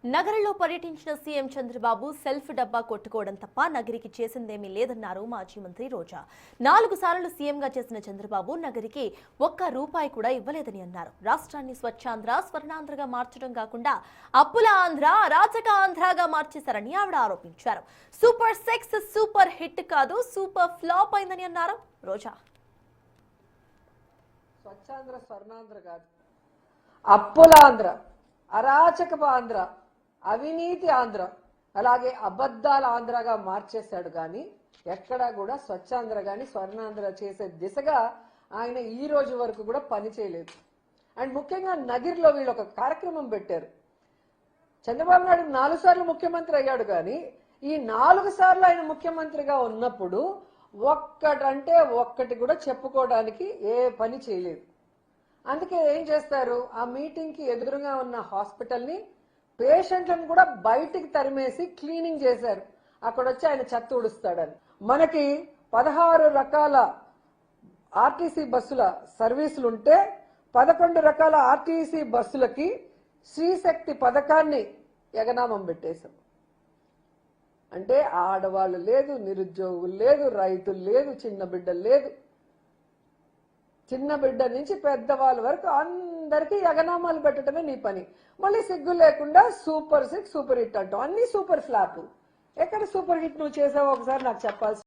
నగరంలో పర్యటించిన CM Chandrababu self డబ్బా కొట్టుకోవడం తప్ప నగరికి చేసిందేమీ లేదన్నారు మాజీ మంత్రి రోజా. 4 సార్లు సీఎంగా చేసిన చంద్రబాబు నగరికి ఒక్క రూపాయి కూడా ఇవ్వలేదని అన్నారు. రాష్ట్రాన్ని స్వచ్ఛాంధ్ర, స్వర్ణాంధ్రగా మార్చడం కాకుండా అప్పుల ఆంధ్ర, అరాచక ఆంధ్రగా మార్చేశారని ఆవిడ ఆరోపించారు. సూపర్ 6 సూపర్ హిట్ కాదు, సూపర్ ఫ్లాప్ అయిందని అన్నారు రోజా. స్వచ్ఛాంధ్ర, స్వర్ణాంధ్ర కాదు, అప్పుల ఆంధ్ర, అరాచకపు ఆంధ్ర, అవినీతి ఆంధ్ర, అలాగే అబద్ధాల ఆంధ్రగా మార్చేశాడు. కానీ ఎక్కడా కూడా స్వచ్ఛాంధ్ర కానీ స్వర్ణాంధ్ర చేసే దిశగా ఆయన ఈ రోజు వరకు కూడా పని చేయలేదు. అండ్ ముఖ్యంగా నగిరిలో వీళ్ళు ఒక కార్యక్రమం పెట్టారు. చంద్రబాబు నాయుడు 4 సార్లు ముఖ్యమంత్రి అయ్యాడు. కానీ ఈ 4 సార్లు ఆయన ముఖ్యమంత్రిగా ఉన్నప్పుడు ఒక్కటంటే ఒక్కటి కూడా చెప్పుకోవడానికి ఏ పని చేయలేదు. అందుకే ఏం చేస్తారు, ఆ మీటింగ్ కి ఎదురుగా ఉన్న హాస్పిటల్ని, పేషెంట్లను కూడా బయటికి తరిమేసి క్లీనింగ్ చేశారు. అక్కడ వచ్చి ఆయన చెత్త ఊడుస్తాడని. మనకి 16 రకాల ఆర్టీసీ బస్సుల సర్వీసులు ఉంటే 11 రకాల ఆర్టీసీ బస్సులకి శ్రీశక్తి పథకాన్ని ఎగనామం పెట్టేశాం. అంటే ఆడవాళ్ళు లేదు, నిరుద్యోగులు లేదు, రైతులు లేదు, చిన్న బిడ్డలు లేదు, చిన్న బిడ్డ నుంచి పెద్దవాళ్ళ వరకు అందరికీ ఎగనామాలు పెట్టడమే నీ పని. మళ్ళీ సిగ్గు లేకుండా సూపర్ 6 సూపర్ హిట్ అంటావు. అన్ని సూపర్ ఫ్లాప్. ఎక్కడ సూపర్ హిట్ నువ్వు చేసావో ఒకసారి నాకు చెప్పాల్సి